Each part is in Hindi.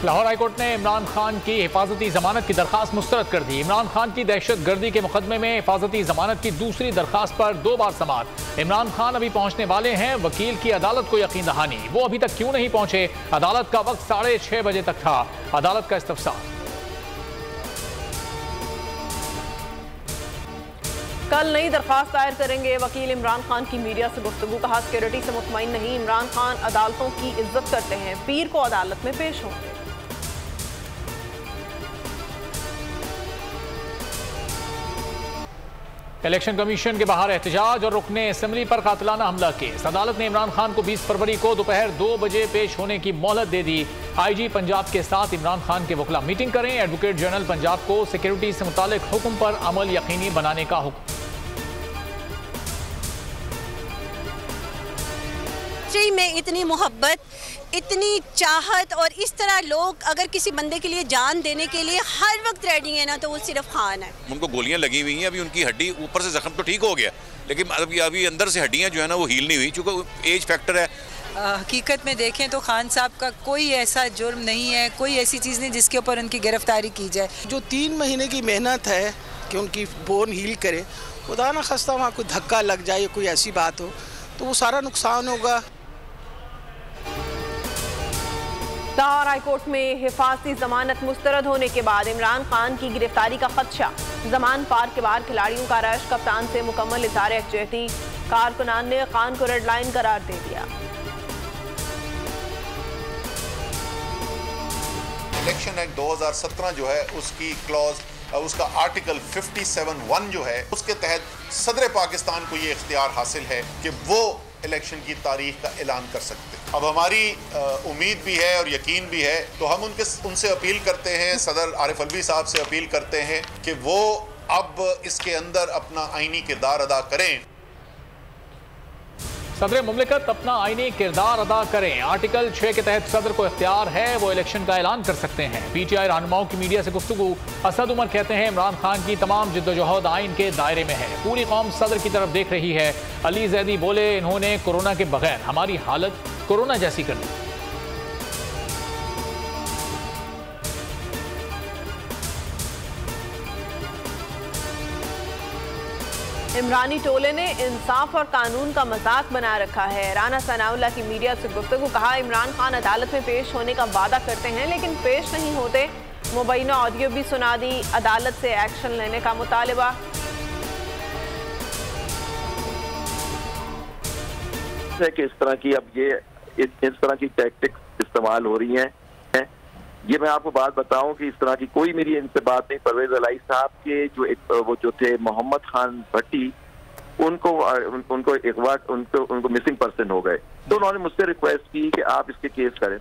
लाहौर हाईकोर्ट ने इमरान खान की हिफाजती जमानत की दरखास्त मुस्तरद कर दी। इमरान खान की दहशत गर्दी के मुकदमे में हिफाजती जमानत की दूसरी दरखास्त पर 2 बार समाअत। इमरान खान अभी पहुंचने वाले हैं। वकील की अदालत को यकीन दहानी, वो अभी तक क्यों नहीं पहुंचे। अदालत का वक्त 6:30 बजे तक था। अदालत का इस्तफसार। कल नई दरखास्त दायर करेंगे वकील। इमरान खान की मीडिया से गुफ्तगू, कहा सिक्योरिटी से मुतमईन नहीं। इमरान खान अदालतों की इज्जत करते हैं, पीर को अदालत में पेश होंगे। इलेक्शन कमीशन के बाहर एहतजाज और रुकने असेंबली पर कातिलाना हमला केस। अदालत ने इमरान खान को 20 फरवरी को दोपहर 2 बजे पेश होने की मोहलत दे दी। IG पंजाब के साथ इमरान खान के वकील मीटिंग करें। एडवोकेट जनरल पंजाब को सिक्योरिटी से मुतालिक हुक्म पर अमल यकीनी बनाने का हुक्म। में इतनी मोहब्बत, इतनी चाहत और इस तरह लोग अगर किसी बंदे के लिए जान देने के लिए हर वक्त रेडी है ना, तो वो सिर्फ खान है। उनको गोलियां लगी हुई हैं, अभी उनकी हड्डी ऊपर से जख्म तो ठीक हो गया, लेकिन अभी अंदर से हड्डियां जो है ना वो हील नहीं हुई, चूंकि एज फैक्टर है। हकीकत में देखें तो खान साहब का कोई ऐसा जुर्म नहीं है, कोई ऐसी चीज़ नहीं जिसके ऊपर उनकी गिरफ्तारी की जाए। जो 3 महीने की मेहनत है कि उनकी बोन हील करे, खुदा ना खस्ता वहाँ कोई धक्का लग जाए, कोई ऐसी बात हो तो वो सारा नुकसान होगा। लाहौर हाईकोर्ट में हिफाजती जमानत मुस्तरद होने के बाद इमरान खान की गिरफ्तारी का खदशा। जमान पार्क के बाहर खिलाड़ियों का रश, कप्तान से मुकम्मल इज़हार यकजहती। कारकुनान ने खान को रेड लाइन करार दे दिया। इलेक्शन एक्ट 2017 जो है उसकी क्लॉज, उसका आर्टिकल 57(1) जो है उसके तहत सदर पाकिस्तान को ये इख्तियार हासिल है कि वो इलेक्शन की तारीख का ऐलान कर सकते हैं। अब हमारी उम्मीद भी है और यकीन भी है, तो हम उनसे अपील करते हैं, सदर आरिफ अलवी साहब से अपील करते हैं कि वो अब इसके अंदर अपना आईनी किरदार अदा करें। सदर मुमलिकत अपना आईनी किरदार अदा करें। आर्टिकल 6 के तहत सदर को इख्तियार है, वो इलेक्शन का ऐलान कर सकते हैं। PTI रहनुमाओं की मीडिया से गुफ्तगू। असद उमर कहते हैं इमरान खान की तमाम जिद्दोजहद आइन के दायरे में है, पूरी कौम सदर की तरफ देख रही है। अली जैदी बोले इन्होंने कोरोना के बगैर हमारी हालत कोरोना जैसी कर दी। इमरानी टोले ने इंसाफ और कानून का मजाक बना रखा है। राना सनाउल्लाह की मीडिया से गुफ्तगू, कहा इमरान खान अदालत में पेश होने का वादा करते हैं लेकिन पेश नहीं होते। मुबैना ऑडियो भी सुना दी। अदालत से एक्शन लेने का मुतालिबा। कि इस तरह की अब ये इस तरह की टैक्टिक्स इस्तेमाल हो रही हैं। ये मैं आपको बात बताऊं कि इस तरह की कोई मेरी इनसे बात नहीं। परवेज अलाई साहब के वो जो थे मोहम्मद खान भट्टी, उनको मिसिंग पर्सन हो गए, तो उन्होंने मुझसे रिक्वेस्ट की कि आप इसके केस करें।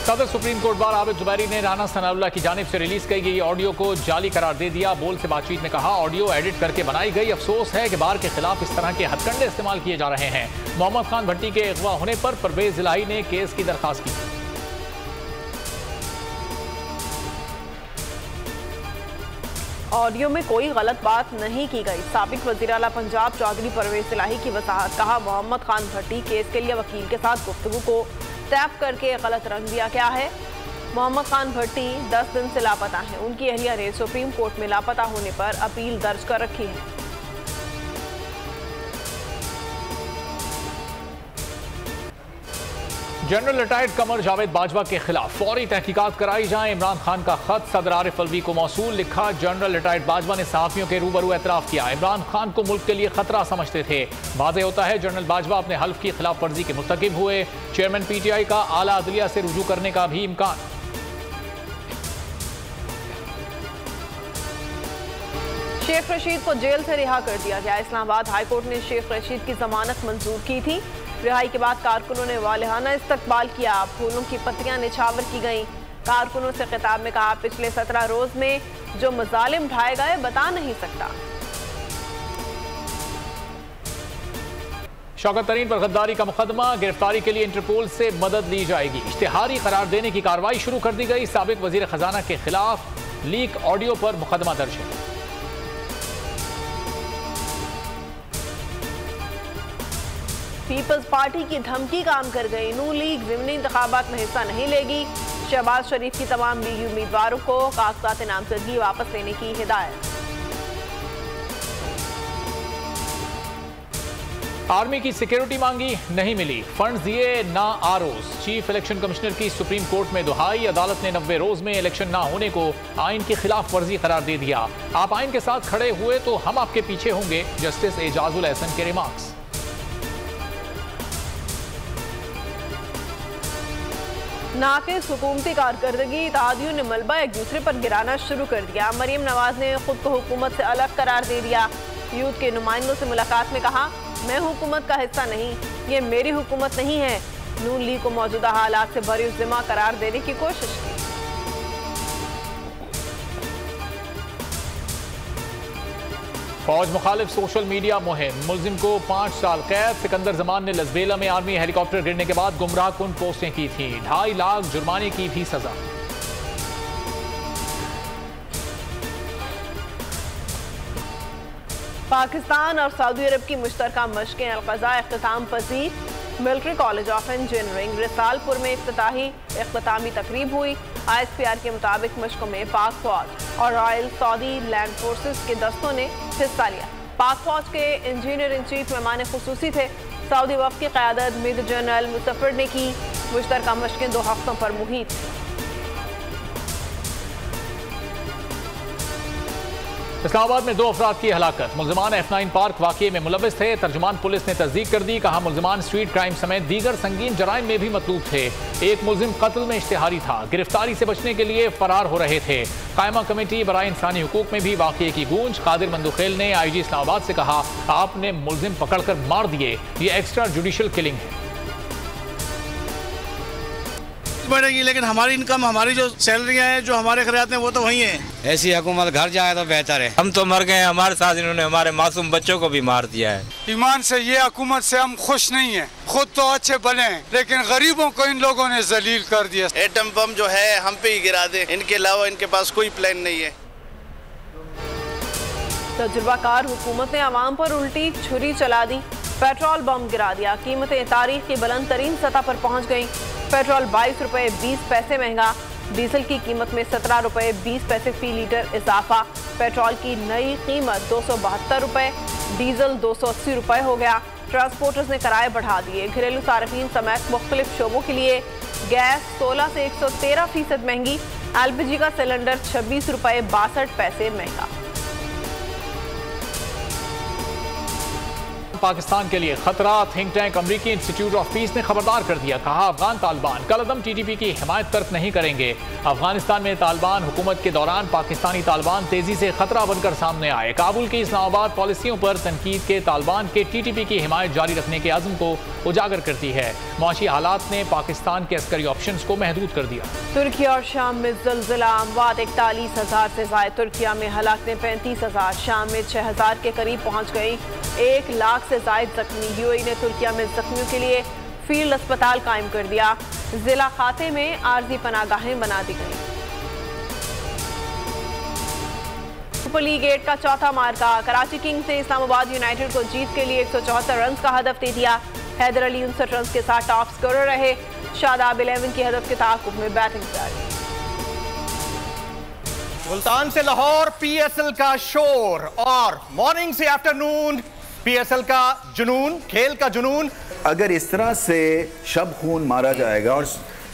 सदर supreme court bar Abid Zubairi ने राना सनाउल्लाह की जानिब से रिलीज की गई ऑडियो को जाली करार दे दिया। बोल से बातचीत में कहा ऑडियो एडिट करके बनाई गई। अफसोस है कि बार के खिलाफ इस तरह के हथकंडे इस्तेमाल किए जा रहे हैं। मोहम्मद खान भट्टी के अगवा होने पर परवेज इलाही ने केस की दरखास्त की। ऑडियो में कोई गलत बात नहीं की गई। साबिक वज़ीर आला पंजाब चौधरी परवेज इलाही की वजाहत, कहा मोहम्मद खान भट्टी केस के लिए वकील के साथ गुफ्तगू को टैप करके गलत रंग दिया गया है। मोहम्मद खान भट्टी 10 दिन से लापता हैं। उनकी अहलिया ने सुप्रीम कोर्ट में लापता होने पर अपील दर्ज कर रखी है। जनरल रिटायर्ड कमर जावेद बाजवा के खिलाफ फौरी तहकीकात कराई जाए। इमरान खान का खत सदर आरिफ अलवी को मौसूल। लिखा जनरल रिटायर्ड बाजवा ने सहाफियों के रूबरू एतराफ़ किया इमरान खान को मुल्क के लिए खतरा समझते थे। वाज़ेह होता है जनरल बाजवा अपने हल्फ की खिलाफ वर्जी के मुर्तकिब हुए। चेयरमैन PTI का आला अदलिया से रुजू करने का भी इम्कान। शेख रशीद को जेल से रिहा कर दिया गया। इस्लामाबाद हाईकोर्ट ने शेख रशीद की जमानत मंजूर की थी। रिहाई के बाद कारकुनों ने वालिहाना इस्तकबाल किया। फूलों की पत्तियां निछावर की गईं। कारकुनों से खिताब में कहा पिछले 17 रोज में जो मजालिम उठाए गए बता नहीं सकता। शौकत तरीन पर गद्दारी का मुकदमा। गिरफ्तारी के लिए इंटरपोल से मदद ली जाएगी। इश्तिहारी करार देने की कार्रवाई शुरू कर दी गई। साबिक वजीर खजाना के खिलाफ लीक ऑडियो पर मुकदमा दर्ज है। पीपल्स पार्टी की धमकी काम कर गई। नून लीग ज़िमनी इंतखाबात में हिस्सा नहीं लेगी। शहबाज शरीफ की तमाम लीगी उम्मीदवारों को कागजात नामजदगी वापस लेने की हिदायत। आर्मी की सिक्योरिटी मांगी, नहीं मिली। फंड्स दिए, ना आरओज। चीफ इलेक्शन कमिश्नर की सुप्रीम कोर्ट में दुहाई। अदालत ने 90 रोज में इलेक्शन ना होने को आइन की खिलाफ वर्जी करार दे दिया। आप आइन के साथ खड़े हुए तो हम आपके पीछे होंगे, जस्टिस एजाजुल एहसन के रिमार्क्स। नाक़िस हुकूमती कारकर्दगी, इत्तेहादियों ने मलबा एक दूसरे पर गिराना शुरू कर दिया। मरियम नवाज ने खुद को हुकूमत से अलग करार दे दिया। यूथ के नुमाइंदों से मुलाकात में कहा, मैं हुकूमत का हिस्सा नहीं, ये मेरी हुकूमत नहीं है। नून लीग को मौजूदा हालात से बरी ज़िम्मा करार देने की कोशिश की। फौज मुखालिफ सोशल मीडिया मुहिम, मुलजिम को 5 साल कैद। सिकंदर जमान ने लसबेला में आर्मी हेलीकॉप्टर गिरने के बाद गुमराह कुन पोस्टें की थी। 2.5 लाख जुर्माने की भी सजा। पाकिस्तान और सऊदी अरब की मुश्तरका मशक़ें अलक़ज़ा इख्तिताम पजीर। Military college of engineering Risalpur में इख्तितामी तकरीब हुई। ISPR के मुताबिक मशकों में पाक फौज और रॉयल सऊदी लैंड फोर्सेस के दस्तों ने हिस्सा लिया। पाक फौज के इंजीनियर इन चीफ मेहमान खुसूसी थे। सऊदी वफ़द की क़यादत मेजर जनरल मुसफ़र ने की। मुश्तरका मशकें 2 हफ्तों पर मुहित थी। इस्लामाबाद में 2 अफराद की हलाकत। मुल्ज़िमान F9 पार्क वाक़ये में मुलव्विस थे। तर्जुमान पुलिस ने तस्दीक कर दी। कहा, मुल्ज़िमान स्ट्रीट क्राइम समेत दीगर संगीन जराइम में भी मतलूब थे। एक मुल्ज़िम कत्ल में इश्तिहारी था। गिरफ्तारी से बचने के लिए फरार हो रहे थे। कायमा कमेटी बराए इंसानी हुकूक में भी वाक़ये की गूंज। कादिर मंदुखेल ने IG इस्लामाबाद से कहा, आपने मुल्ज़िम पकड़कर मार दिए, ये एक्स्ट्रा जुडिशल किलिंग है। बढ़ेगी, लेकिन हमारी इनकम, हमारी जो सैलरियां हैं, जो हमारे खर्चात हैं, वो तो वही हैं। ऐसी हुकूमत घर जाए तो बेहतर है। हम तो मर गए, हमारे साथ इन्होंने हमारे मासूम बच्चों को भी मार दिया है। ईमान से ये हुकूमत से हम खुश नहीं है। खुद तो अच्छे बने हैं, लेकिन गरीबों को इन लोगों ने जलील कर दिया। एटम बम जो है हम पे ही गिरा दे, इनके अलावा इनके पास कोई प्लान नहीं है। तजुर्बाकार हुकूमत ने आवाम पर उल्टी छुरी चला दी। पेट्रोल बम गिरा दिया। कीमतें तारीख की बुलंद तरीन सतह पर पहुँच गई। पेट्रोल 22 रुपये 20 पैसे महंगा। डीजल की कीमत में 17 रुपये 20 पैसे फी लीटर इजाफा। पेट्रोल की नई कीमत 272 रुपये, डीजल 280 रुपये हो गया। ट्रांसपोर्टर्स ने किराए बढ़ा दिए। घरेलू सार्फिन समेत मुख्तलिफ शोबों के लिए गैस 16 से 113% महंगी। LPG का सिलेंडर 26 रुपये 62 पैसे महंगा। पाकिस्तान के लिए खतरा। थिंक टैंक अमरीकी इंस्टीट्यूट ऑफ पीस ने खबरदार कर दिया। कहा, अफगान तालिबान कलअदम TTP की हिमायत तर्क नहीं करेंगे। अफगानिस्तान में तालिबान हुकूमत के दौरान पाकिस्तानी तालिबान तेजी से खतरा बनकर सामने आए। काबुल की इस्लामाबाद पॉलिसियों पर तनकीद के तालिबान के TTP की हिमायत जारी रखने के अज़्म को उजागर करती है। मुआशी हालात ने पाकिस्तान के अस्करी ऑप्शंस को महदूद कर दिया। तुर्की और शाम में ज़लज़ला। अमवात 41,000 से ज़ायद। तुर्किया में हलाकतें 35,000, शाम में 6,000 के करीब पहुँच गई। 1 लाख से ज़ायद जख्मी। UAE ने तुर्किया में जख्मियों के लिए फील्ड अस्पताल कायम कर दिया। जिला खाते में आर्जी पनागाहें बना दी गई। सुपर लीग 8 का चौथा मार्का। कराची किंग्स ने इस्लामाबाद यूनाइटेड को जीत के लिए 174 रन का हदफ दे दिया। हैदर अली 59 रन के साथ टॉप स्कोरर रहे। शादाब 11 की हदफ के ताक़ुब में बैटिंग जारी। मुल्तान से लाहौर PSL का शोर और मॉर्निंग से आफ्टरनून PSL का जुनून, खेल का जुनून। अगर इस तरह से शब खून मारा जाएगा और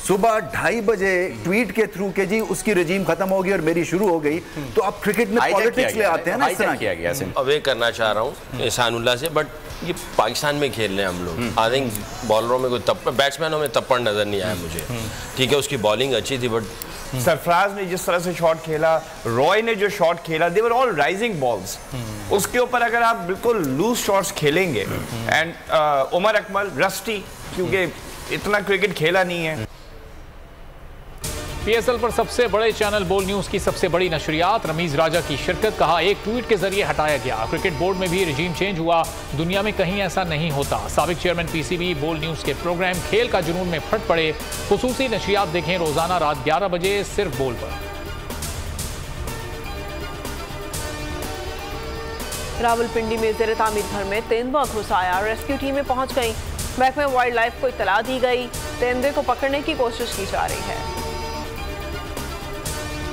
सुबह 2:30 बजे ट्वीट के थ्रू के जी उसकी रजीम खत्म होगी और मेरी शुरू हो गई, तो आप क्रिकेट में पॉलिटिक्स ले आते हैं ना। इस तरह किया गया। अवे करना चाह रहा हूँ एहसानुल्लाह से, बट ये पाकिस्तान में खेल रहे हैं हम लोग। आई थिंक बॉलरों में कोई बैट्समैनों में तप्पड़ नजर नहीं आया मुझे। ठीक है, उसकी बॉलिंग अच्छी थी, बट सरफराज ने जिस तरह से शॉट खेला, रॉय ने जो शॉट खेला, दे वर ऑल राइजिंग बॉल्स। उसके ऊपर अगर आप बिल्कुल लूज शॉट्स खेलेंगे, एंड उमर अकमल रस्टी, क्योंकि इतना क्रिकेट खेला नहीं है। PSL पर सबसे बड़े चैनल बोल न्यूज की सबसे बड़ी नशरियात। रमीज राजा की शिरकत। कहा, एक ट्वीट के जरिए हटाया गया। क्रिकेट बोर्ड में भी रजीम चेंज हुआ। दुनिया में कहीं ऐसा नहीं होता। साबिक चेयरमैन PCB बोल न्यूज के प्रोग्राम खेल का जुनून में फट पड़े। खुसूसी नशरियात देखें रोजाना रात 11 बजे सिर्फ बोल पर। रावलपिंडी में ज़ेर तामीर घर में तेंदुआ घुस आया। रेस्क्यू टीमें पहुंच गईं। महकमे वाइल्ड लाइफ को इतला दी गई, तेंदुए को पकड़ने की कोशिश की जा रही है।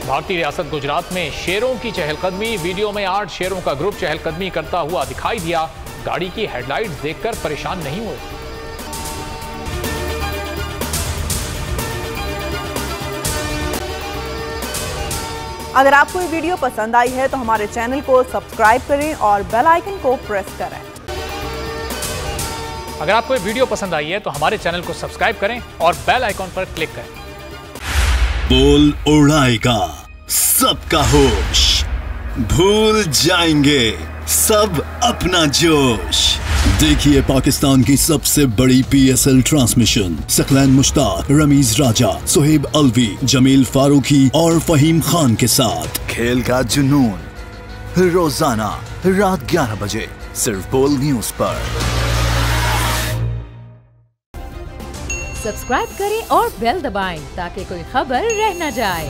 भारतीय रियासत गुजरात में शेरों की चहलकदमी। वीडियो में 8 शेरों का ग्रुप चहलकदमी करता हुआ दिखाई दिया। गाड़ी की हेडलाइट्स देखकर परेशान नहीं हुए। अगर आपको ये वीडियो पसंद आई है तो हमारे चैनल को सब्सक्राइब करें और बेल आइकन को प्रेस करें। अगर आपको ये वीडियो पसंद आई है तो हमारे चैनल को सब्सक्राइब करें और बेल आइकन पर क्लिक करें। बोल उड़ाएगा सबका होश, भूल जाएंगे सब अपना जोश। देखिए पाकिस्तान की सबसे बड़ी PSL ट्रांसमिशन सकलैन मुश्ताक, रमीज राजा, सुहेब अलवी, जमील फारूकी और फहीम खान के साथ खेल का जुनून रोजाना रात 11 बजे सिर्फ बोल न्यूज पर। सब्सक्राइब करें और बेल दबाएं ताकि कोई खबर रह न जाए।